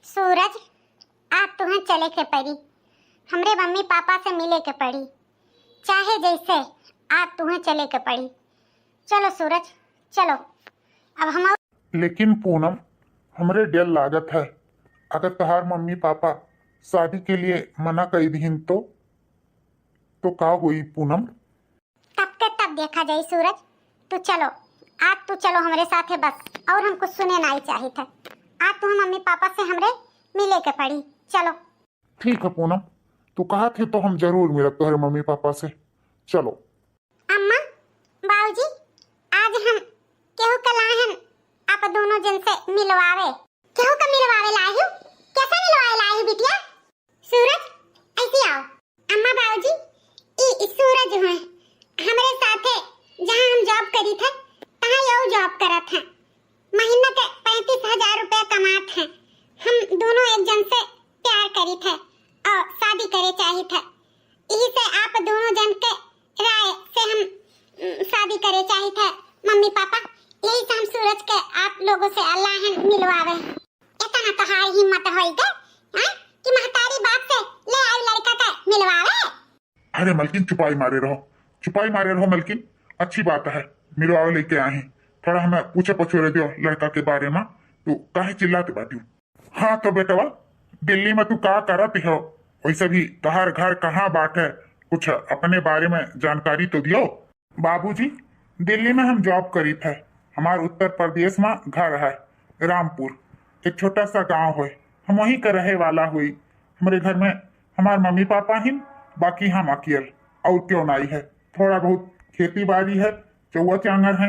सूरज, आज तुम्हें चले के पड़ी, हमरे मम्मी पापा से मिले के पड़ी, चाहे जैसे आज तुम्हें चले के पड़ी। चलो सूरज, चलो अब हम। लेकिन पूनम, हमरे डर लागत है, अगर तहार मम्मी पापा शादी के लिए मना कर दीन तो का हुई पूनम? तब के तब देखा जाए सूरज, तू चलो, आज तू चलो हमारे साथ है बस, और हम कुछ सुने नहीं चाहिए थे। आज तुम्हें मम्मी पापा से हमरे मिले के पड़ी, चलो। ठीक है पूनम, तू कहा थे तो हम जरूर मिलत तुम्हारे मम्मी पापा से, चलो। अम्मा, बाबूजी, आज हम केहू के लाहन आप दोनों जन से मिलवावे। केहू का मिलवावे लाहियो? कैसा मिलवावे लाहियो बिटिया? सूरज, ऐसे आओ। अम्मा बाबूजी, ई सूरज हुए हमारे साथे जहां हम जॉब करी थे, तहां यो जॉब करत हैं। महीना के 35,000 रुपया कमात हैं। हम दोनों एक जन से प्यार करी थे और शादी करे चाही थे। यही से आप दोनों जन के राय से हम शादी करे चाही थे मम्मी पापा। यही से हम सूरज के आप लोगों से अल्लाह मिलवावे। इतना कहार हिम्मत होई गए कि महतारी बाप से ले आई लड़का का मिलवावे। अरे मलकिन, चुपाई मारे रहो मलकिन, अच्छी बात है, मिलवावे लेके आए हैं। थोड़ा हमें पूछे पछोरे दियो लड़का के बारे में, तू काहे चिल्लाते बाटी? हाँ तो बेटवा, दिल्ली में तू का करत हो? वैसे भी तहार घर कहाँ बाट है, कुछ अपने बारे में जानकारी तो दियो। बाबूजी, दिल्ली में हम जॉब करी थे। हमारे उत्तर प्रदेश में घर है रामपुर, एक छोटा सा गांव है, हम वहीं का रहे वाला हुई। हमारे घर में हमारे मम्मी पापा ही, बाकी हम अकेले, और क्यों नहीं है। थोड़ा बहुत खेती बाड़ी है, चौवा चांगर है,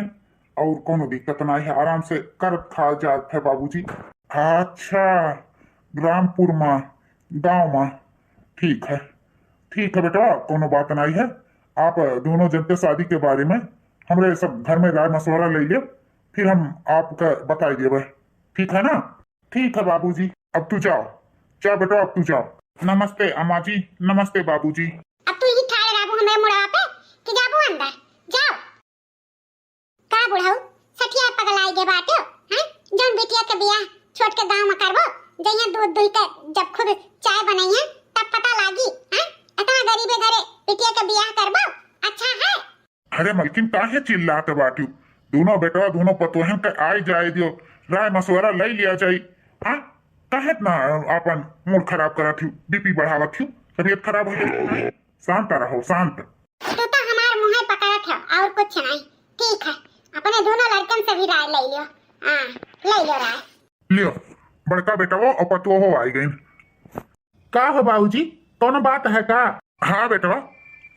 और कोनो दिक्कत नहीं है, आराम से कर खा जात है बाबूजी। अच्छा, रामपुर में गांव में, ठीक है बेटा, कोनो बात नहीं है। आप दोनों जन के शादी के बारे में हमरे सब घर में राय मशवरा ले लियो, फिर हम आपका बता देवे, ठीक है ना? ठीक है बाबूजी, अब तू जाओ बेटा, अब तू जाओ। नमस्ते अम्मा जी, नमस्ते बाबूजी। अब तू ही ठाड़े रहबो हमें मुड़वा पे कि जाबो अंदर, जाओ। का बुढ़ाऊ सठिया पगलाई गे बाटे हैं? जौन बिटिया के बियाह छोट के गांव में करबो, जइया दूध दुह के जब खुद चाय बनाइए तब पता लागी हैं? इतना गरीबे घरे बिटिया के बियाह करबो, अच्छा है? अरे मलकिन, काहे चिल्लाते बाटी? दोनों बेटवा दोनों पतोहन के आई जाए दियो, राय मशवरा ले लिया जाई। हाँ, काहे ना अपन मूड खराब करा थी, बीपी बढ़ावा थी, तबीयत खराब हो गई। शांत रहो, शांत। तू तो हमार मुंह पकड़त है और कुछ नहीं, ठीक है? अपने दोनों लड़कन से भी राय ले लियो। हाँ, ले लियो राय। लियो, बड़का बेटा वो और पतो हो आई गई। का हो बाबूजी, कौन बात है का? हाँ बेटवा,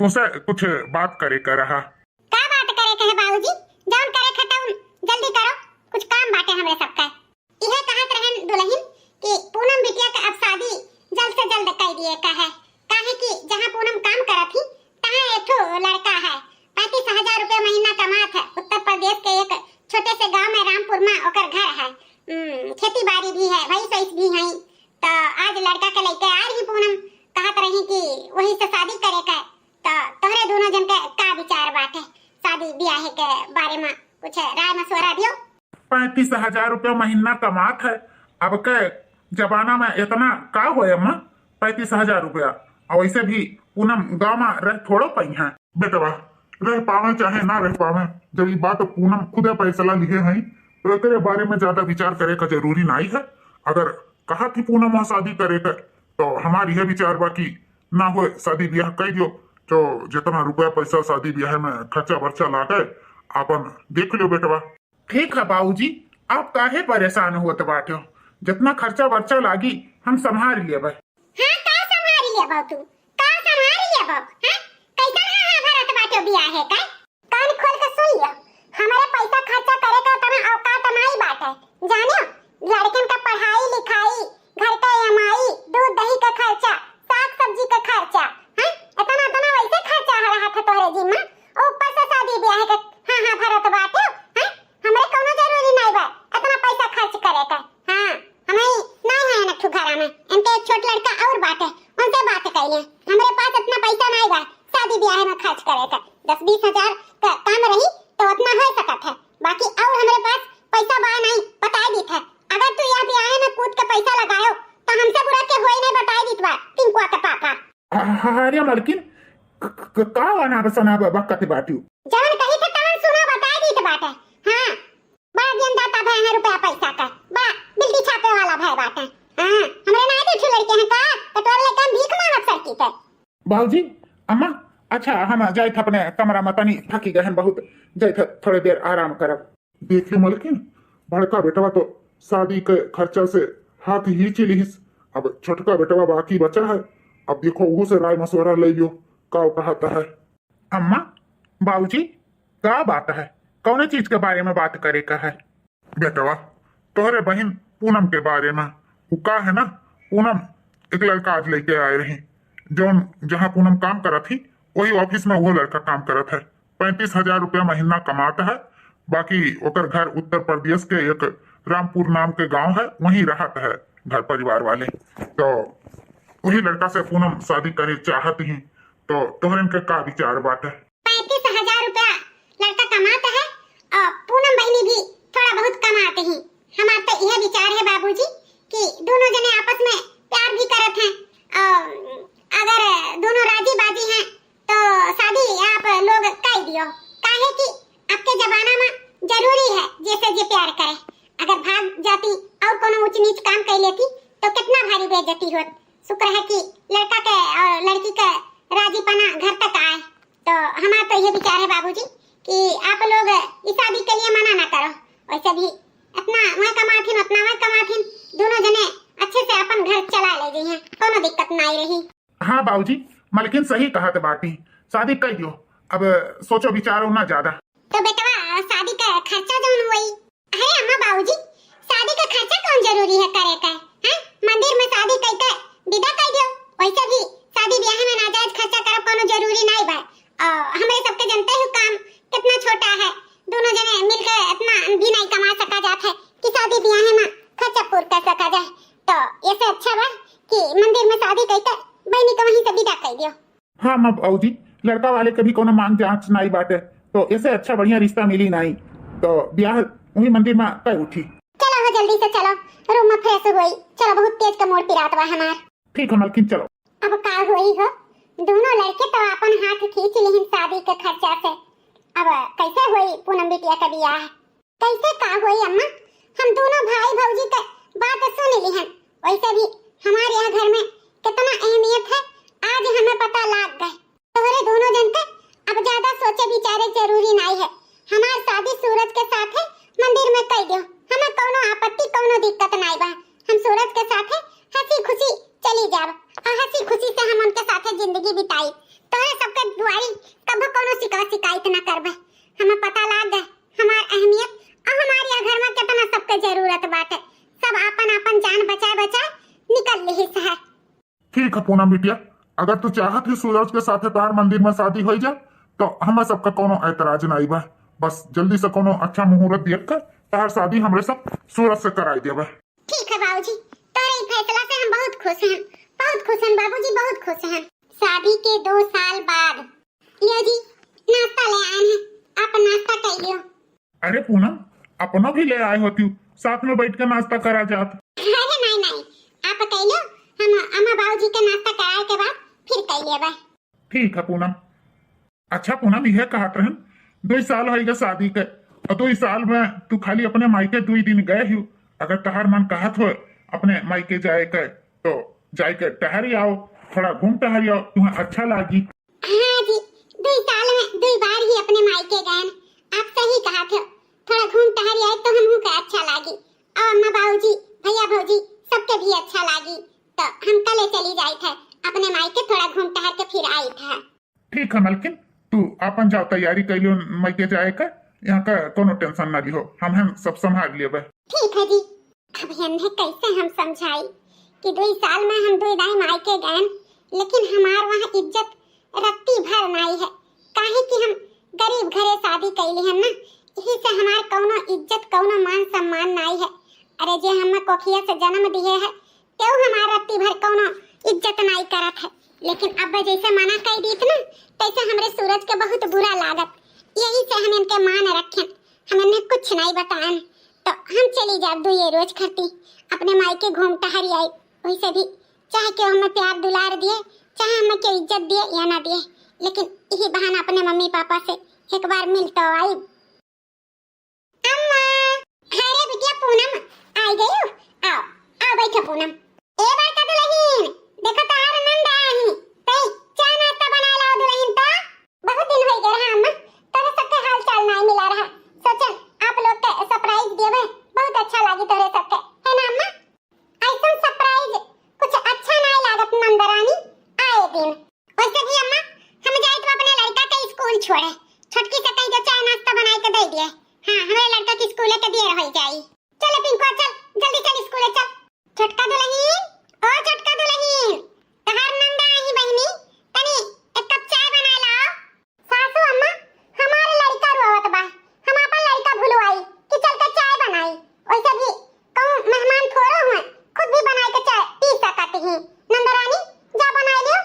तुमसे कुछ बात करे कर रहा। का बात करे कहे बाबूजी? जौन करे खतम जल्दी करो, कुछ काम बाटे हमरे सबका। इहे कहत रहन दुल्हन कि पूनम बिटिया का अब शादी जल्द से जल्द कर दिए का है। काहे कि जहां पूनम काम करत थी तहां एठो लड़का है, 35,000 रुपया महीना कमात है। उत्तर प्रदेश के एक छोटे से गांव में रामपुर में ओकर घर है। खेती बाड़ी भी है, भैंस सैस भी है। तो आज लड़का के लेके आ रही पूनम, कहत रही कि वही से शादी करे का। तो तोहरे दोनों जन के का विचार बाटे शादी ब्याह के बारे में, कुछ राय मशवरा दियो। 35,000 रुपया महीना कमात है, अब के जमाना में इतना का हो अम्मा? 35,000 रुपया, और वैसे भी पूनम गाँव में रह थोड़ो पाई है। बेटवा, रह पावे चाहे ना रह पावे, जब ये बात पूनम खुदे फैसला लिए हैं, तो एकरे बारे में ज्यादा विचार करे का जरूरी नहीं है। अगर कहा थी पूनम वहाँ शादी करे का, तो हमारी यह विचार बाकी ना हो शादी ब्याह कर दियो, तो जितना रुपया पैसा शादी ब्याह में खर्चा वर्चा लागे अपन देख लियो बेटवा। ठीक है बाबूजी, आप काहे परेशान होते बाटे? जितना खर्चा वर्चा लागी हम संभाल लिए भाई। हाँ, का संभाल लिए बाबू? का संभाल लिए बाबू? हैं? कैसा है भरत बाटे ब्याह है का? कान खोल के सुन लियो, हमारे पैसा खर्चा करे का तना औकात नहीं बाटे, जानियो? लड़कन का पढ़ाई लिखाई, घर का ईएमआई, दूध दही का खर्चा, साग सब्जी का खर्चा, हैं? इतना वैसे खर्चा हो रहा था तोहरे जिम्मा, ऊपर से शादी ब्याह के हाँ भरत बाटे हैं? हमरे कोनो जरूरी नहीं बा इतना पैसा खर्च करे का। हाँ, हमें नहीं है ना ठुकारा में, इनके एक छोट लड़का और बाटे, उनसे बात कइले। हमरे पास इतना पैसा नहीं बा शादी ब्याह में खर्च करे का। 10-20 हजार का काम रही तो उतना हो सकत है, बाकी और हमरे पास पैसा बा नहीं, बता दी था। अगर तू यह ब्याह में कूद के पैसा लगायो तो हमसे बुरा के होई नहीं बताई दीत बा टिंकुआ के पापा। अरे मलकिन का वाना बसना बकत बाटू जवन कही थे तवन सुना बताई दीत बाटे। हां बड़ा ज्ञान दाता भाई है रुपया पैसा का बड़ा बिल्डी छापे वाला भाई बाटे। हां हमरे ना दे लड़के हैं का कटोर लेके भीख मांगत सरकी थे। बाबूजी अम्मा अच्छा हम जाए थे अपने कमरा में तनी थकी गए बहुत जाए थे थोड़ी देर आराम करब। देखियो मलकिन बड़का बेटवा तो शादी के खर्चा से हाथ ही चिलिस, अब छोटका बेटवा बाकी बचा है। अब देखो वो से राय मशवरा ले लियो का कहता है। अम्मा बाबूजी का बात है, कौन चीज के बारे में बात करे का है? बेटवा तोहरे बहन पूनम के बारे में। वो का है ना पूनम एक लड़का आज लेके आए रही जोन जहाँ पूनम काम करत थी वही ऑफिस में वो लड़का काम करत है। 35,000 रुपया महीना कमाता है। बाकी ओकर घर उत्तर प्रदेश के एक रामपुर नाम के गांव है, वहीं रहता है घर परिवार वाले। तो वही लड़का से पूनम शादी करे चाहत ही। तो तोहरन के का विचार बात है? 35,000 रुपया लड़का कमाता है और पूनम बहनी भी थोड़ा बहुत कमाते ही। हमारा तो यह विचार है बाबूजी कि दोनों जने आपस में प्यार भी करत हैं और अगर दोनों राजी बाजी हैं तो शादी आप लोग कर दियो। काहे कि आपके जमाना में जरूरी है जैसे जे प्यार करे। अगर भाग जाती और कोनो ऊंच नीच काम कर लेती तो कितना भारी बेइज्जती होत। शुक्र है कि लड़का के और लड़की का राजीपना घर तक आए। तो हमारा तो ये विचार है बाबूजी कि आप लोग इस शादी के लिए मना ना करो। वैसे भी इतना मैं कमाथीन उतना मैं कमाथीन, दोनों जने अच्छे से अपन घर चला ले गई हैं, कोनो दिक्कत ना आई रही। हाँ बाबूजी मलकिन सही कहा थे बाटी, शादी कर दियो। अब सोचो विचारो ना ज्यादा। तो बेटवा शादी का खर्चा जो हुई। अरे अम्मा बाबूजी शादी का खर्चा कौन जरूरी है करे का? हैं मंदिर में शादी करके विदा कर दियो। वैसे भी शादी ब्याह में नाजायज खर्चा करब कोनो जरूरी नहीं बा। हमरे सबके जनते हो काम कितना छोटा है, दोनों जने मिलकर इतना भी नहीं कमा सका जाता है कि शादी ब्याह में खर्चा पूरा कर सका जाए। तो ऐसे अच्छा बा कि मंदिर में शादी करके बहनी को वहीं से विदा कर दियो। हाँ माँ बाबूजी लड़का वाले कभी कोनो मांग जांच नहीं बाटे, तो ऐसे अच्छा बढ़िया रिश्ता मिली नहीं तो ब्याह वही मंदिर में कर उठी। चलो हो जल्दी से चलो, रूम में फ्रेश हुई। चलो बहुत तेज का मोड़ पिरात बा हमार। ठीक है मलकिन चलो। अब का हुई हो, दोनों लड़के तो अपन हाथ खींच लिहिन शादी के खर्चा से। अब कैसे हुई पूनम बिटिया का ब्याह? कैसे का हुई अम्मा? हम दोनों भाई भौजी का बात सुन लिहन। वैसे भी हमारे यहाँ घर में कितना अहमियत है आज हमें पता लग गए। तोहरे दोनों जन के अब ज्यादा सोचे विचारे जरूरी नहीं है। हमार शादी सूरज के साथ है मंदिर में कर दियो। हमें कोनो आपत्ति कोनो दिक्कत नहीं बा। हम सूरज के साथ हंसी खुशी चली जाब और हंसी खुशी से हम उनके साथ जिंदगी बिताई। तोहरे सबके दुआरी कभी कोनो शिकायत न करबे। हमें पता लग गए हमार अहमियत और हमारे यहाँ घर में कितना सबके जरूरत बाटे। सब अपन अपन जान बचा निकल लिही है। ठीक है पूनम बिटिया, अगर तू चाहत ही सूरज के साथ तार मंदिर में शादी हो जाए तो हमें सबका कोनो ऐतराज नहीं बा। बस जल्दी से कोनो अच्छा मुहूर्त देख कर तार शादी हमरे सब सूरज से कराई देबे। ठीक है बाबूजी, तोरे फैसला से हम बहुत खुश हैं। बहुत खुश हैं बाबूजी, बहुत खुश हैं। शादी के 2 साल बाद लियो जी नाश्ता ले आए हैं, आप नाश्ता कर लियो। अरे पूनम अपना भी ले आए होती, साथ में बैठ कर नाश्ता करा जात। अरे नहीं आप कर लो, हम अम्मा बाबूजी के नाश्ता कराए के बाद फिर कर लेबे। ठीक है पूनम। अच्छा पूनम यह कहत रहन 2 साल हो गए शादी के और 2 साल में तू खाली अपने मायके 2 दिन गए ही। अगर तहार मन कहत हो अपने मायके जाए के तो जाए के टहरी आओ, थोड़ा घूम टहरी आओ, तुम्हें अच्छा लागी। हाँ जी 2 साल में 2 बार ही अपने मायके गए। आप सही कहा थे, थोड़ा घूम टहरी आए तो हमको का अच्छा लागी और अम्मा बाबूजी भैया भौजी सबके भी अच्छा लागी। तो हम कल चली जाए थे अपने मायके, थोड़ा घूम टहर के फिर आई था। ठीक है मलकिन, तू अपन जाओ तैयारी कर लियो मायके जाए का। यहाँ का कोनो टेंशन ना लियो, हम सब संभाल लेबे। ठीक है जी। अब हमने कैसे हम समझाई कि 2 साल में हम 2 दाई मायके गए लेकिन हमार वहाँ इज्जत रत्ती भर नहीं है। काहे कि हम गरीब घरे शादी कैली हम ना, यही से हमार कोनो इज्जत कोनो मान सम्मान नहीं है। अरे जे हमें कोखिया से जन्म दिए है तो हमारा रत्ती भर कोनो इज्जत नहीं करत है। लेकिन अब जैसे मना कर दीत ना तैसे हमरे सूरज के बहुत बुरा लागत। यही से हम इनके मान रखें, हम इन्हें कुछ नहीं बताएं। तो हम चली जा 2 रोज खती अपने मायके घूम टहरी आई। वैसे भी चाहे क्यों हमें प्यार दुलार दिए, चाहे हमें क्यों इज्जत दिए या ना दिए, लेकिन यही बहाना अपने मम्मी पापा से एक बार मिल तो आई। अम्मा, अरे बिटिया पूनम आ गई हो? आओ आओ बैठो पूनम। ए बेटा दुल्हन, देखो तार नंद आई। तई चाय नाश्ता बना लाओ दुल्हन। तो बहुत दिन हो गए रहा अम्मा, तोरे सबके हाल चाल नहीं मिला रहा। सोचन आप लोग के सरप्राइज देवे, बहुत अच्छा लगी तोरे सबके, है ना अम्मा? ऐसा सरप्राइज कुछ अच्छा नहीं लागत नंदरानी आए दिन। वैसे भी अम्मा हम जाए तो अपने लड़का के स्कूल छोड़े, छोटकी से कहीं जो चाय नाश्ता बना के दे दिए। हां हमारे लड़का की स्कूल के देर हो जाई। चल पिंको चल जल्दी चल स्कूल चल। छोटका दुल्हन, ओ छोटका दुल्हन, तहार नंदा आई बहनी, तनी एक कप चाय बना लाओ। सासू अम्मा हमारे लड़का रोवत बा, हम अपन लड़का भुलवाई कि चल के चाय बनाई। वैसे भी कहूं मेहमान थोड़ा हुए, खुद भी बनाई के चाय पी सकती ही। नंदरानी जा बनाई लियो,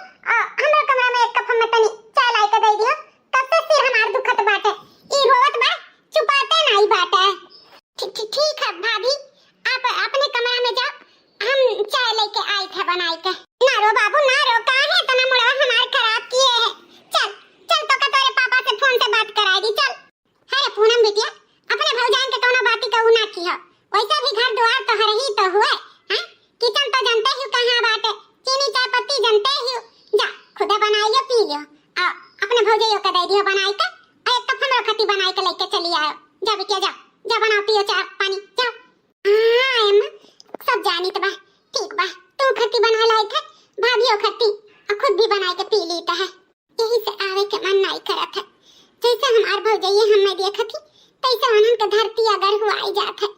हमरा कमरा में एक कप हमें तनी चाय लाई के दे दियो। तब से सिर हमार दुखत बाटे, ई रोवत बा छुपाते नहीं बाटे। ठीक है भाभी, आप अपने कमरा में जाओ, हम चाय लेके आए थे बनाई के। ना रो बाबू ना रो, काहे तना मुड़वा हमार खराब किए है। चल चल तो का तोरे पापा से फोन से बात कराई दी। चल है पूनम बिटिया, अपने भौजान के कोनो बाती कहू ना की हो। वैसे भी घर द्वार तो हर ही तो हुए हैं, किचन तो जानते ही कहां बाटे, चीनी चाय पत्ती जानते ही। जा खुदे बनाइयो पी लियो, आ अपने भौजाइयो का दे दियो बनाई के। एक कप हमरो खती बनाई के लेके चली आओ। जा बिटिया जा, जा बनाओ पियो चाय पानी जाओ। हां अम्मा सब जानी तो बा, ठीक बा, तू खती बना लाई थे, भाभीओ खती और खुद भी बनाई के पी लीता है। यही से आवे के मन नहीं करत है। जैसे हमार भौजाइये हमें देखत थी तैसे उन्हन के धरती अगर हुआ आई जात है।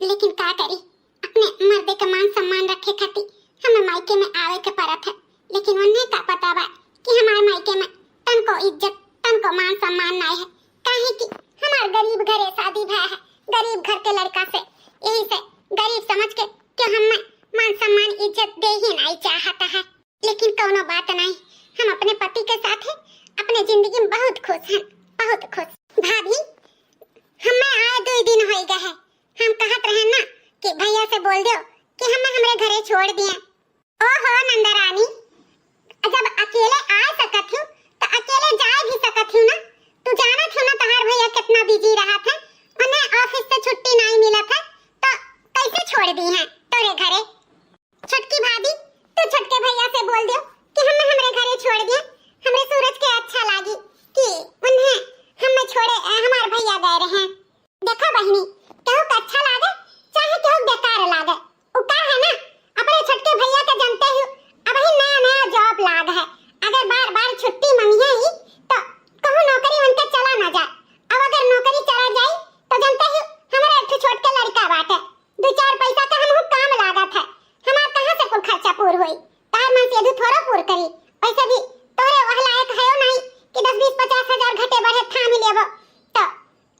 लेकिन का करी, अपने मर्दे का मान सम्मान रखे खाती हमें मायके में आवे के परत है। लेकिन उन्हें का पता बा कि हमारे मायके में तन को इज्जत तन को मान सम्मान नहीं है, काहे कि हमार गरीब घरे शादी भा है, गरीब घर के लड़का से। यही से गरीब समझ के कि हमें मान सम्मान इज्जत दे ही नहीं चाहता है। लेकिन कोनो बात नहीं, हम अपने पति के साथ है, अपने जिंदगी में बहुत खुश हैं, बहुत खुश। भाभी हमें आए 2 दिन हो गए है, हम कहत रहे ना कि भैया से बोल दो कि हमें हमरे घरे छोड़ दिए। ओहो नंदरानी, जब अकेले आ सकत हूं तो अकेले जा भी सकत हूं ना। तू जानत हो ना तहार भैया कितना बिजी रहा था, उन्हें ऑफिस से छुट्टी नहीं मिला था, तो कैसे छोड़ दी है तोरे घरे। छोटकी भाभी तू छोटके भैया से बोल दो कि हमें हमरे घरे छोड़ दिए। हमरे सूरज के अच्छा लागी कि उन्हें हमें छोड़े हमार भैया गए रहे। देखो बहनी, केहू का अच्छा लागे चाहे केहू बेकार लागे, उ का है ना अपने छोटके भैया के जानते हो अब ही नया नया जॉब लाग है। अगर बार बार छुट्टी मांगे ही तो कहूं नौकरी उनके चला ना जाए। अब अगर नौकरी चला जाए तो जानते हो हमारे एक छोट के लड़का बाटे, 2-4 पैसा का हमहु काम लागत है, हमार कहां से कुल खर्चा पूर होई। तार मन से थोड़ा पूर करी। वैसे भी तोरे वह लायक है नहीं कि 10-20-50 हजार घटे बढ़े थाम लेबो। तो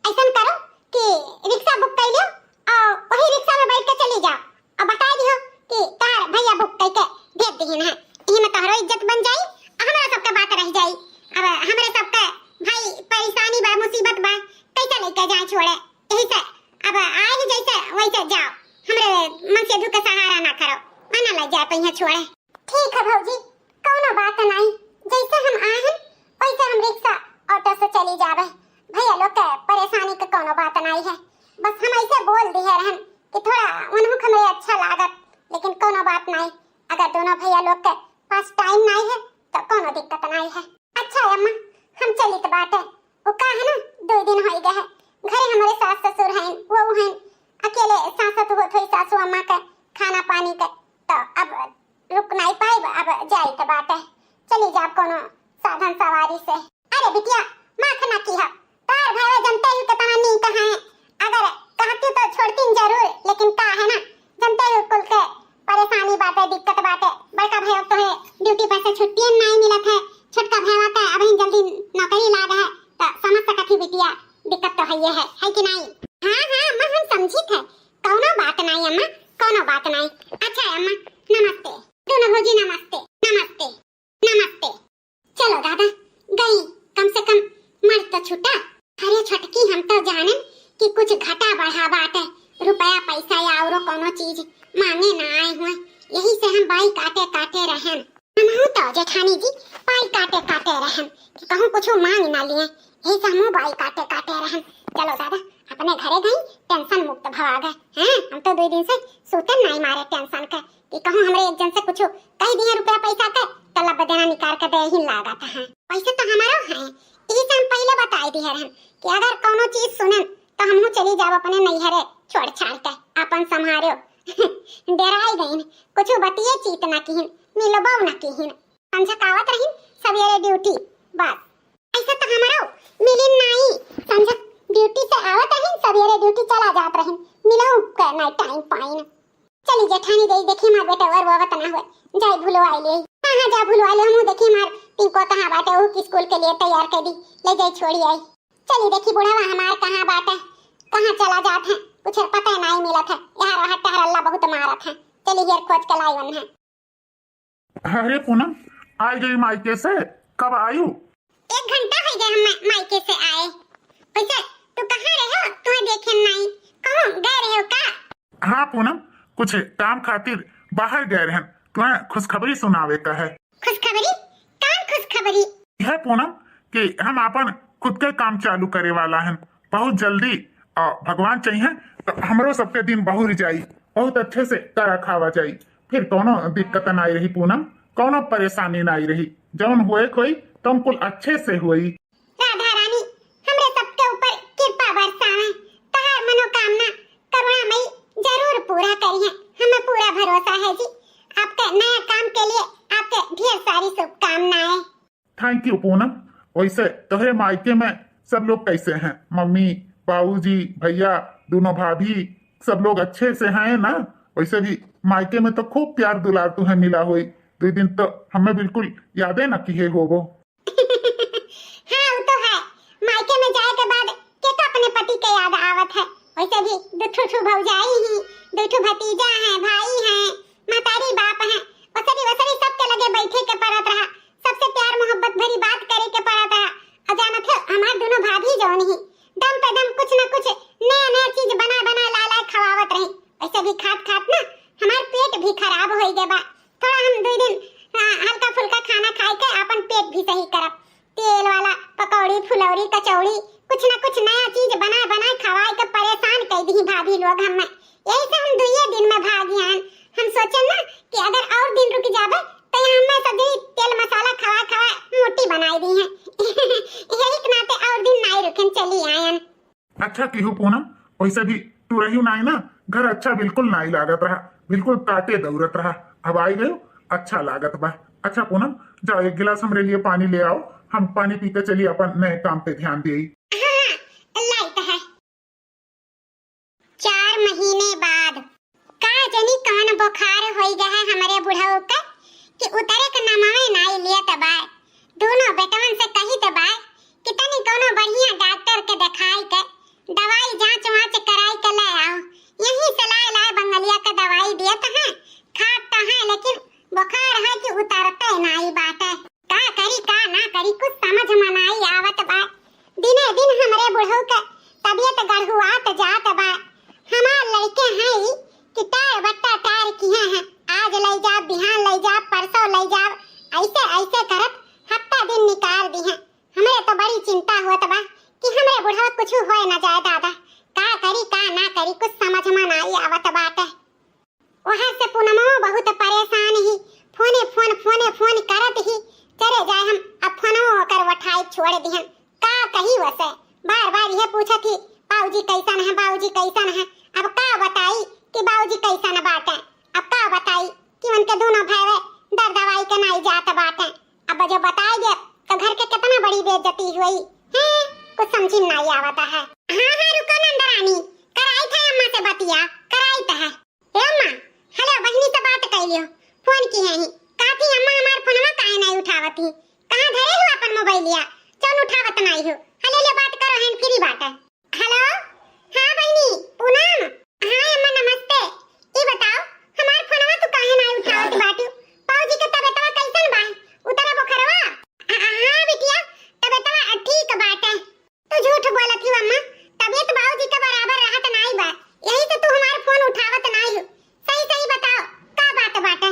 ऐसा करो कि रिक्शा बुक कर लियो और वही रिक्शा में बैठ के चली जाओ और बता दियो कि तार भैया बुक करके भेज दीहिन है। यही में तोहरो इज्जत बन जाई, हमरा सबके बात रह जाई। अब हमरे सबके भाई परेशानी बा मुसीबत बा, कैसे लेके जाए छोड़े। यही से अब आए ही जैसे वैसे जाओ, हमरे मन से दुख सहारा ना करो, मना लग जाए पहिया छोड़े। ठीक है भौजी, कोनो बात नहीं, जैसे हम आए हैं वैसे हम रिक्शा ऑटो से चली जावे। भैया लोग के परेशानी के कोनो बात नहीं है, बस हम ऐसे बोल दिए रहन कि थोड़ा उन्हों हमरे अच्छा लागत, लेकिन कोनो बात नहीं। अगर दोनों भैया लोग के पास टाइम नहीं है तो कोनो दिक्कत नहीं है। अच्छा अम्मा हम चली तो बात है, वो का है ना 2 दिन हो गए है, घरे हमारे सास ससुर हैं, वो हैं, अकेले सासत होत हुई सासू अम्मा के खाना पानी के, तो अब रुक नहीं पाए, अब जाई तो बात है। चली जाब कोनो साधन सवारी से। अरे बिटिया माथ ना की है, तार भाई जनते ही कितना नहीं कहा है, अगर कहती तो छोड़ती जरूर, लेकिन का है ना जनते ही कुल के परेशानी बाटे दिक्कत बाटे। बड़का भाई तो है ड्यूटी पर से छुट्टी नहीं मिलत है, छोटका भाई आता है अभी जल्दी नौकरी लाग है, तो समझ सकत ही बिटिया दिक्कत तो है कि नहीं। हां हां अम्मा हम समझी थे, कोनो बात नहीं अम्मा, कोनो बात नहीं। अच्छा अम्मा नमस्ते, दोनों भौजी नमस्ते नमस्ते नमस्ते। चलो दादा गई, कम से कम मर्द तो छूटा। अरे छोटकी हम तो जाने कि कुछ घटा बढ़ा बाटे, रुपया पैसा या और कोनो चीज मांगे ना आए हुए, यही से बाई काटे काटे रहन। हमहू तो जेठानी जी बाई काटे काटे रहन कि कहूँ कुछ मांग ना लिए, यही से हमहू बाई काटे काटे रहन। चलो दादा अपने घरे गई टेंशन मुक्त भवा गए हैं। हम तो 2 दिन से सोते नहीं मारे टेंशन का कि कहूँ हमरे एक जन से कुछ कही दिए रुपया पैसा के तलब बदेना निकाल के दे ही लागा था। हैं पैसे तो हमारा है, यही से हम पहले बताई दिए रहन कि अगर कोनो चीज सुनन तो हमहू चली जाओ अपने नैहरे छोड़ छाड़ के अपन संभारो। डराई गईन कुछ बतिए चीत ना किहिन मिलबो ना किहिन, समझकावत रहिन सवेरे ड्यूटी बस। ऐसा तो हमारा मिलिन नहीं, समझ ड्यूटी से आवत रहिन सवेरे ड्यूटी चला जात रहिन, मिलो करना टाइम पाइन। चली जेठानी गई देखी मार बेटा और वो तना हुए जाय भूलवाई ले। हां जा भूलवाई ले, हम देखी मार पिंको कहां बाटे वो स्कूल के लिए तैयार कर दी ले जाई छोड़ी आई। चली देखी बुढ़ावा हमार कहां बाटे कहां चला जात है कुछ पता नहीं मिला था। यार वहां टहर अल्लाह बहुत मारत है, चली हेर खोज के लाई वन है। अरे पूनम आई गई मायके से, कब आई? 1 घंटा हो गया हम मायके से आए। वैसे तू कहां रहे हो, तुम्हें देखे नहीं, कहूं गए रहे हो का? हाँ पूनम कुछ काम खातिर बाहर गए रहन, तुम्हें खुशखबरी सुनावे का है। खुशखबरी? कौन खुशखबरी? यह पूनम कि हम अपन खुद के काम चालू करे वाला हैं बहुत जल्दी, और भगवान चाहिए तो हमरो सबके दिन बहुर जाई, बहुत अच्छे से करा खावा जाई, फिर कोनो दिक्कत ना आई रही पूनम, कोनो परेशानी ना आई रही, जौन हुए कोई तुम कुल अच्छे से हुई। राधा रानी हमरे सबके ऊपर कृपा बरसावे, तहार मनोकामना करुणामयी जरूर पूरा करिए, हमें पूरा भरोसा है जी। आपके नए काम के लिए आपके ढेर सारी शुभकामनाएं। Thank you Poonam. वैसे तोहरे मायके में सब लोग कैसे हैं? मम्मी बाबूजी भैया दोनों भाभी सब लोग अच्छे से हैं ना? वैसे भी मायके में तो खूब प्यार दुलार तुम्हें मिला हुई, 2 दिन तो हमें बिल्कुल यादें न किए हो वो। हाँ वो तो है, मायके में जाए के बाद के तो अपने पति के याद आवत है। वैसे भी दुठू भौजाई ही, दुठू भतीजा है, भाई है, मातारी बाप है, वसरी सबके लगे बैठे के परत रहा, सबसे प्यार मोहब्बत भरी बात करे के परत रहा। अजानत है हमार दोनों भाभी जौन ही दम पे दम कुछ न कुछ नया चीज बना ला खवावत रही। वैसे भी खात ना हमार पेट भी खराब हो गए बा, थोड़ा हम 2 दिन हल्का फुल्का खाना खाए के अपन पेट भी सही करब। तेल वाला पकौड़ी फुलौरी कचौड़ी कुछ न कुछ नया चीज बना खवाए के परेशान कर दी भाभी लोग हमें। यही से हम 2 दिन में भागियान। हम सोचे ना कि अगर और दिन रुक जाबे तो हमें सभी तेल मसाला खवा मोटी बनाई दी है। यही के नाते और दिन नहीं रुकन चली आयन। अच्छा की पूनम, वैसे भी तू रही नहीं ना, घर अच्छा बिल्कुल नहीं लागत रहा, बिल्कुल काटे दौड़त रहा, अब आई गयो अच्छा लागत बा। अच्छा पूनम जाओ 1 गिलास हमरे लिए पानी ले आओ, हम पानी पी के चलिए अपन नए काम पे ध्यान दिए। हाँ, लाइट है। 4 महीने बाद का जनी कौन बुखार होई गया है हमारे बुढ़ाऊ का कि उतरे के नमावे नहीं लिया तबाय। दोनों बेटवन से कही तबाय कि तनी कोनो बढ़िया डॉक्टर के दिखाई के दवाई जांच कराई के ले आओ। यही सलाह लाए बंगलिया का दवाई दिया तो है, खात तो है लेकिन बुखार है कि उतरते नहीं बाटे। का करी का ना करी कुछ समझ में नहीं आवत बा। दिने दिन हमरे बुढ़ऊ के तबीयत गढ़ुआत जात बा। हमार लड़के हैं ही कि टायर बट्टा टायर किए हैं, आज ले जा बिहान ले जा परसों ले जा, ऐसे करत हफ्ता दिन निकाल दी है। हमरे तो बड़ी चिंता होत बा कि हमरे बुढ़ऊ कुछ होए ना जाए दादा। का करी का ना करी कुछ समझ में नहीं आवत बाटे। वहां से पूनमो बहुत परेशान ही, फोन करत ही चले जाए हम, अब फोनो कर उठाई छोड़ दिहन। का कही वसे बार यह पूछत ही बाबूजी कैसन है। अब का बताई कि बाबूजी कैसन बाटे, अब का बताई कि उनके दोनों भाई दर दवाई के नहीं जात बाटे। अब जो बताई दे तो घर के कितना बड़ी बेइज्जती हुई है, कुछ समझ नहीं आवता है। हाँ रुको नंदरानी, कराई था अम्मा से बतिया, कराई था है। अम्मा हेलो बहनी से बात कर लियो, फोन की है ही काती अम्मा हमार फोनवा काहे नहीं उठावती, कहां धरे हो अपन मोबाइलिया, चल उठावत नहीं हो। हेलो ले बात करो, हैंड फ्री बात है। हेलो हां बहनी पूनम, हां अम्मा नमस्ते। ई बताओ हमार फोनवा तू काहे नहीं उठावत बाटू, पाऊजी के तबीयतवा कैसन बा, उतरा बुखारवा? हां बिटिया तबीयतवा ठीक बाटे। तू झूठ बोलत ही अम्मा, तबीयत बाबूजी के बराबर रहत नहीं बा, यही से तू हमार फोन उठावत नहीं हो। सही बताओ का बात बाटे।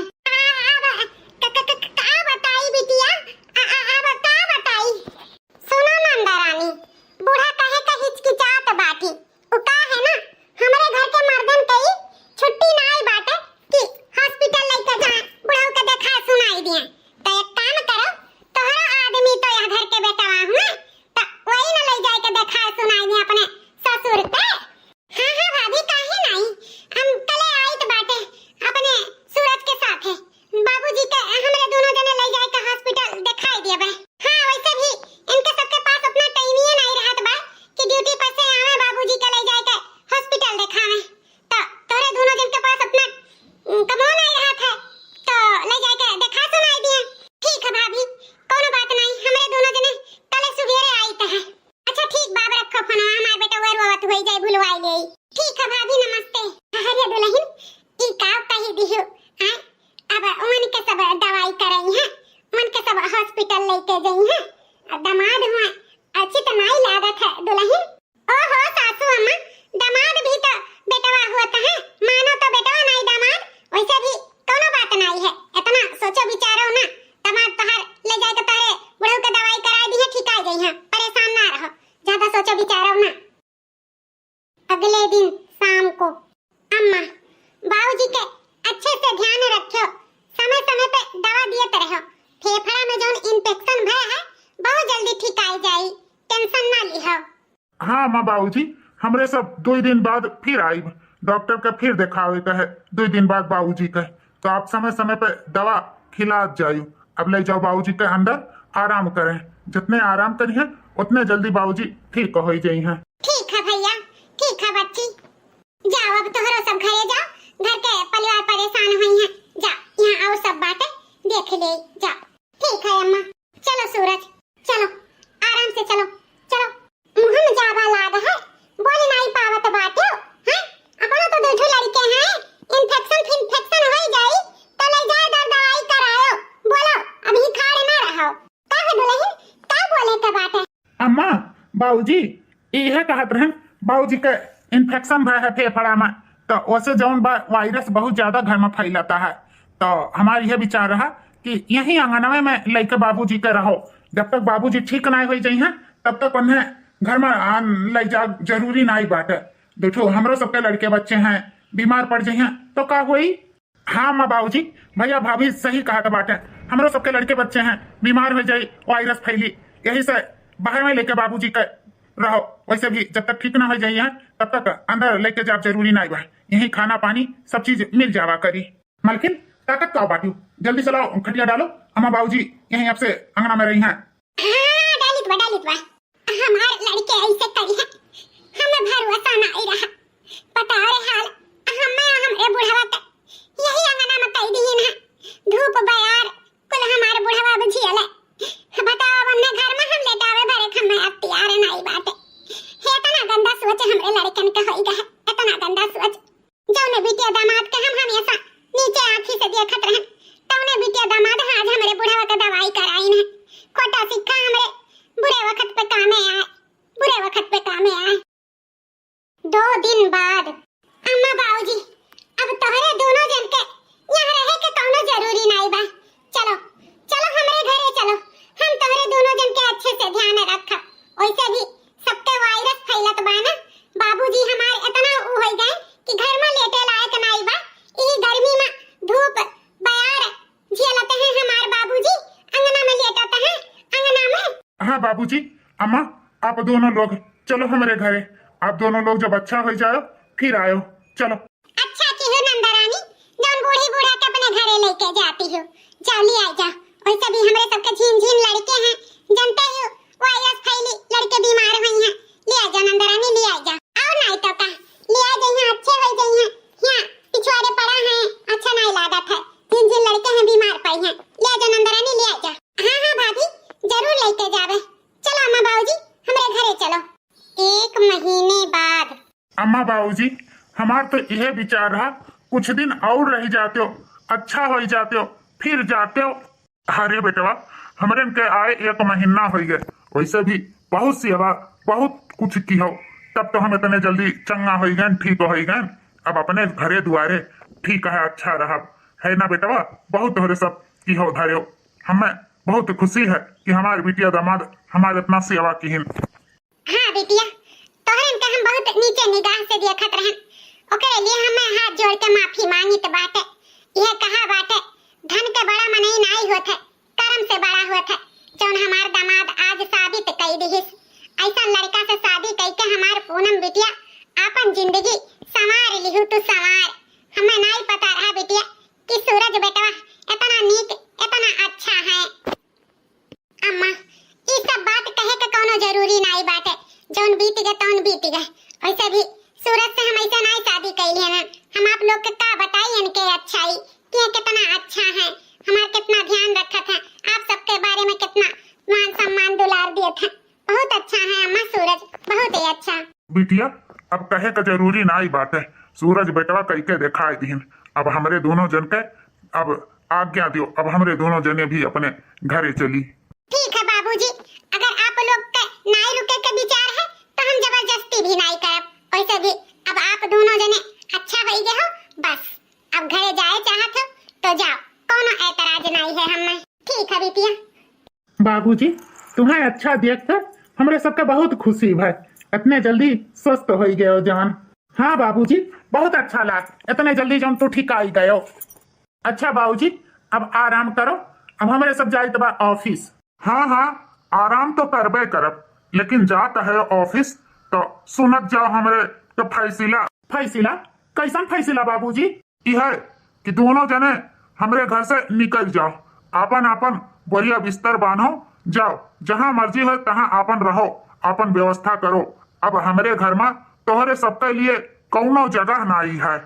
सब दवाई कराई है, मन के सब हॉस्पिटल लेके गई है। दामाद हुआ अच्छी तो नहीं लागत है दुल्हन। ओहो सासू अम्मा, दामाद भी तो बेटवा होता है, मानो तो बेटवा नहीं दामाद, वैसे भी कोनो बात नहीं है। इतना सोचो विचारो ना, दामाद तोहर ले जाके तारे बुढ़ऊ के दवाई करा दी है, ठीक आ गई है, परेशान ना रहो, ज्यादा सोचो विचारो ना। अगले दिन शाम को, अम्मा बाबूजी के अच्छे से ध्यान रखो, समय समय पे दवा दिए रहो, फेफड़ा में जो इन्फेक्शन भय है बहुत जल्दी ठीक आ जाई, टेंशन ना लिहो। हाँ माँ बाबूजी, हमरे सब 2 दिन बाद फिर आई, डॉक्टर के फिर दिखावे के है 2 दिन बाद बाबूजी के, तो आप समय समय पे दवा खिला जाइयो। अब ले जाओ बाबूजी के अंदर, आराम करें, जितने आराम करिए उतने जल्दी बाबूजी ठीक हो जाई हैं। ठीक है भैया, ठीक है बच्ची, जाओ अब तोहरो सब घरे जाओ, घर के परिवार परेशान हुई हैं, जाओ यहाँ आओ, सब बातें देख ले जाओ। ठीक है अम्मा, चलो सूरज, चलो आराम से चलो, चलो मुहम जाबा लाग है, बोल नहीं पावत बाटे हैं, अपना तो दूठो लड़के हैं, इन्फेक्शन हो जाई तो ले जाए दवाई कराओ, बोलो अभी खाड़ ना रहो, का है दुल्हन, का बोले के बाटे। अम्मा बाबूजी यह कहत रहे, बाबूजी के इन्फेक्शन भय है फेफड़ा में, तो वैसे जौन वायरस बहुत ज्यादा घर में फैलता है, तो हमारा यह विचार रहा कि यही आंगनवे में लेके बाबूजी के रहो, जब तक बाबूजी ठीक नहीं हो जाई हैं तब तक उन्हें घर में ले जा जरूरी नहीं बाटे। देखो हमरो सबके लड़के बच्चे हैं, बीमार पड़ जाइए तो का हुई। हाँ माँ बाबूजी, भैया भाभी सही कहा बाटे, हमरो सबके लड़के बच्चे हैं, बीमार हो जाये, वायरस फैली, यही से बाहर में लेके बाबूजी के रहो। वैसे भी जब तक ठीक ना हो जाइए तब तक अंदर लेके जाओ जरूरी नहीं बा, यही खाना पानी सब चीज मिल जावा करी। मलकिन ताकत का बाटी, जल्दी चलाओ खटिया डालो, अम्मा बाबूजी यहीं आपसे अंगना में रही हैं। हाँ डालित बा, हमारे लड़के ऐसे करी है, हमें भरोसा नहीं रहा, पता रे हाल हमरे बुढ़वा तक यही अंगना में कई दिन है, धूप बयार कुल हमारे बुढ़वा बुझियल है, बताओ हमने घर में हम लेटावे भरे खम्मे अब तैयार नहीं बाटे। इतना गंदा सोच हमरे लड़कन के होई गए, इतना गंदा सोच, जौने बिटिया दामाद के हम हमेशा नीचे आंखी से देखत रहन, तौने बिटिया दामाद आज हमरे बुढ़वा के दवाई कराई न, खोटा सिक्का हमरे बुरे वक्त पे कामे आए, बुरे वक्त पे कामे आए। 2 दिन बाद, अम्मा बाबूजी अब तोहरे दोनों जन के यहाँ रहे के कोनो जरूरी नहीं बा, चलो चलो हमरे घरे चलो, हम तोहरे दोनों जन के अच्छे से ध्यान रखा, वैसे भी सबके वायरस फैलत बा ना, बाबूजी हमारे इतना हो गए कि घर में लेटे लायक नहीं बा, ई गर्मी में धूप बयार झेलते हैं हमारे बाबूजी, अंगना में लेटते हैं, अंगना में। हाँ बाबूजी, अम्मा आप दोनों लोग चलो हमारे घरे, आप दोनों लोग जब अच्छा हो जाओ फिर आयो, चलो। अच्छा की हो नंदरानी, जौन बूढ़ी बूढ़ा के अपने घरे लेके जाती हो, जाओ ले आ जा, वैसे भी हमरे सबके झीन लड़के हैं, जानते हो वायरस फैली, लड़के बीमार हुई हैं, ले आ जा नंदरानी, ले आ जा, और नहीं तो का ले आ जाइए, अच्छे हो जाइए, यहाँ पिछवाड़े पड़ा है, अच्छा नहीं लागत है, झीन लड़के हैं बीमार पड़े हैं, ले आ जा नंदरानी, ले आ जा। हाँ हाँ भाभी जरूर लेके जावे, चलो अम्मा बाबूजी हमरे घरे चलो। 1 महीने बाद, अम्मा बाबूजी हमार तो यह विचार रहा, कुछ दिन और रह जाते हो, अच्छा हो जाते हो, फिर जाते हो। अरे बेटवा हमरे के आए 1 महीना हो गए, वैसे भी बहुत सेवा बहुत कुछ की हो, तब तो हम इतने जल्दी चंगा हो गए, ठीक हो गए, अब अपने घरे दुआरे ठीक है, अच्छा रहा है ना बेटवा, बहुत तोहरे सब की हो धरे हो, हमें बहुत खुशी है कि हमारे बिटिया दामाद हमारे इतना सेवा की। हाँ बिटिया, तोहरन के हम बहुत नीचे निगाह से देखत रहन, ओकरे लिए हमें हाथ जोड़ के माफी मांगी त बाटे, यह कहा बाटे धन के बड़ा मनई नहीं होत है, कर्म से बड़ा होत है, जौन हमार दामाद आज साबित कई दिहिस, ऐसा लड़का से शादी करके हमार पूनम बिटिया अपन जिंदगी संवार लिहु तू संवार। हमें नहीं पता रहा बिटिया कि सूरज बेटवा इतना नीक इतना अच्छा है। अम्मा ये सब बात कहे के कोनो जरूरी नहीं बाटे, जौन बीत गए तौन बीत गए, वैसे भी सूरज से हम ऐसा नहीं शादी कैली है ना, हम आप लोग के का बताई इनके अच्छाई कि कितना अच्छा है, हमार कितना ध्यान रखत है, आप सबके बारे में कितना मान सम्मान दुलार दिए थे, बहुत अच्छा है अम्मा सूरज, बहुत ही अच्छा। बिटिया अब कहे का जरूरी नहीं बात है, सूरज बेटवा कई के देखा दिन, अब हमारे दोनों जन के अब आज्ञा दियो, अब हमरे दोनों जने भी अपने घरे चली। ठीक है बाबूजी, अगर आप लोग के नाई रुके के विचार है तो हम जबरदस्ती भी नहीं करब। वैसे भी अब आप दोनों जने अच्छा हो गए हो, बस अब घरे जाए चाहत हो तो जाओ, कोनो ऐतराज नहीं है हमें। ठीक है बिटिया। बाबूजी तुम्हें अच्छा देखकर हमरे सबके बहुत खुशी है, इतने जल्दी स्वस्थ हो गए हो जान। हाँ बाबूजी बहुत अच्छा लाग, इतने जल्दी जम तो ठीक आई गए हो। अच्छा बाबूजी अब आराम करो, अब हमारे सब जाए तो ऑफिस। हाँ हाँ आराम तो करबे करब, लेकिन जात है ऑफिस तो सुनत जाओ हमरे तो फैसला। फैसला कैसन फैसला बाबूजी? यह कि दोनों जने हमरे घर से निकल जाओ, आपन आपन बढ़िया बिस्तर बांधो, जाओ जहां मर्जी हो तहां आपन रहो, आपन व्यवस्था करो। अब हमरे घर में तोहरे सबके लिए कौनो जगह नहीं है।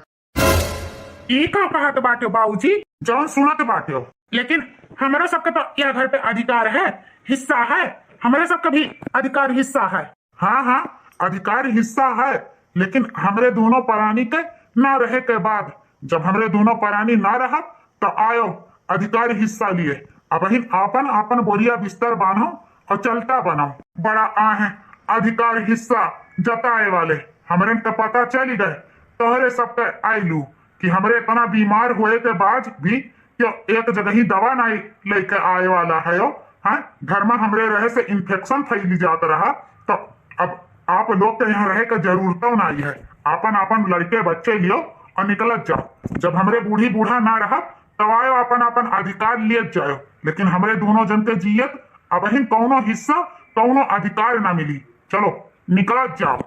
ई का कहत बाटे बाबूजी? जौन सुनत बाटे हो। लेकिन हमारा सबका तो यह घर पे अधिकार है, हिस्सा है, हमारे सबका भी अधिकार हिस्सा है। हाँ हाँ अधिकार हिस्सा है, लेकिन हमरे दोनों प्राणी के न रहे के बाद, जब हमरे दोनों प्राणी ना रहा तो आयो अधिकार हिस्सा लिए। अब ही आपन आपन बोरिया बिस्तर बांधो और चलता बनाओ। बड़ा आ है अधिकार हिस्सा जताए वाले, हमरे तो पता चल गए तोहरे सबके आयलू कि हमरे इतना बीमार हुए के बाद भी क्यों एक जगह ही दवा नहीं लेके आए वाला है। हाँ घर में हमरे रहे से इन्फेक्शन फैली जाता रहा, तो अब आप लोग के यहाँ रहे का जरूरत नहीं है। आपन आपन लड़के बच्चे लियो और निकलत जाओ। जब हमरे बूढ़ी बूढ़ा ना रहा तब आयो अपन अपन अधिकार लिए जाओ, लेकिन हमरे दोनों जन के जियत अब ही कौनो हिस्सा कौनो अधिकार ना मिली। चलो निकलत जाओ।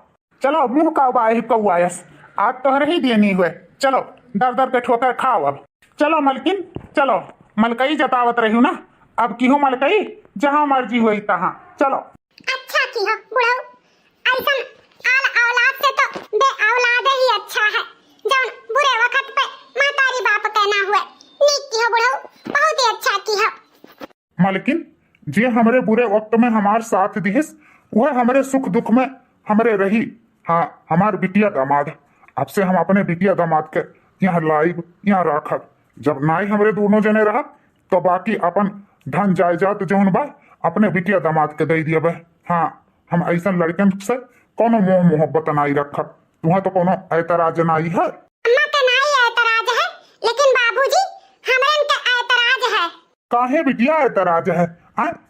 चलो मुंह का बाई कौआयस, आज तो रही देनी हुए, चलो दर दर के ठोकर खाओ। अब चलो मलकिन चलो, मलकई जतावत रही ना, अब की हो मलकई जहां मर्जी हुई तहां चलो। अच्छा की हो बुढ़ऊ, ऐसन आल औलाद से तो बे औलाद ही अच्छा है, जौन बुरे वक्त पे मातारी बाप के ना हुए। नीक की हो बुढ़ऊ, बहुत ही अच्छा की हो। मालकिन जे हमरे बुरे वक्त में हमार साथ दिहिस, वह हमरे सुख दुख में हमरे रही। हाँ हमार बिटिया दामाद, अब से हम अपने बिटिया दामाद के यहाँ लाइब यहाँ राखब। जब नाई हमरे दोनों जने रहा तो बाकी अपन धन जायदाद जौन बा अपने बिटिया दामाद के दे दिया। हाँ हम ऐसा लड़कन से कोनो मोह मोहब्बत नहीं रखब। तुहा तो कोनो ऐतराज नहीं है? अम्मा के नहीं ऐतराज है, लेकिन बाबूजी हमरन के ऐतराज है। काहे बिटिया ऐतराज है?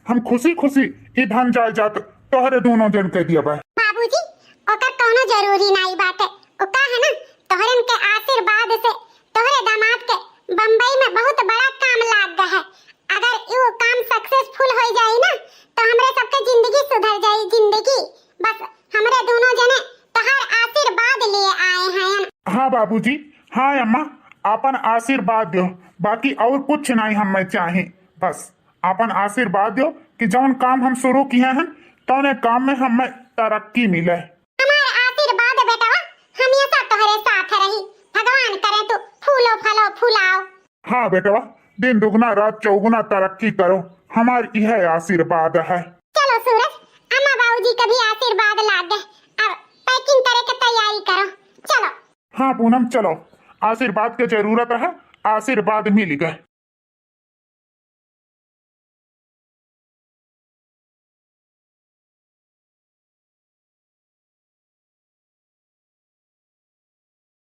हम खुशी खुशी ई धन जायदाद तोहरे दोनों जन के दिया। बाबूजी ओकर कोनो जरूरी नहीं बाटे, ओका है ना तोहरन के आशीर्वाद से तोहरे दामाद के बम्बई में बहुत बड़ा काम लाग गया है। अगर वो काम सक्सेसफुल हो जाए ना तो हमरे सबके जिंदगी सुधर जाए जिंदगी। बस हमरे दोनों जने तोहर आशीर्वाद लिए आए हैं। हाँ बाबूजी, हाँ अम्मा आपन आशीर्वाद दो, बाकी और कुछ नहीं हमें चाहिए। बस आपन आशीर्वाद दो कि जौन काम हम शुरू किए हैं तौने काम में हमें तरक्की मिले। हमारे आशीर्वाद बेटवा हमेशा तोहरे साथ रही। भगवान करे तू फूलो फलो फुलाओ। हाँ बेटवा, दिन दुगना रात चौगुना तरक्की करो, हमार यह आशीर्वाद है। चलो सूरज, अम्मा बाबूजी का भी आशीर्वाद लाग गए, अब पैकिंग करे के तैयारी करो। चलो। हाँ पूनम चलो, आशीर्वाद की जरूरत है, आशीर्वाद मिल गए।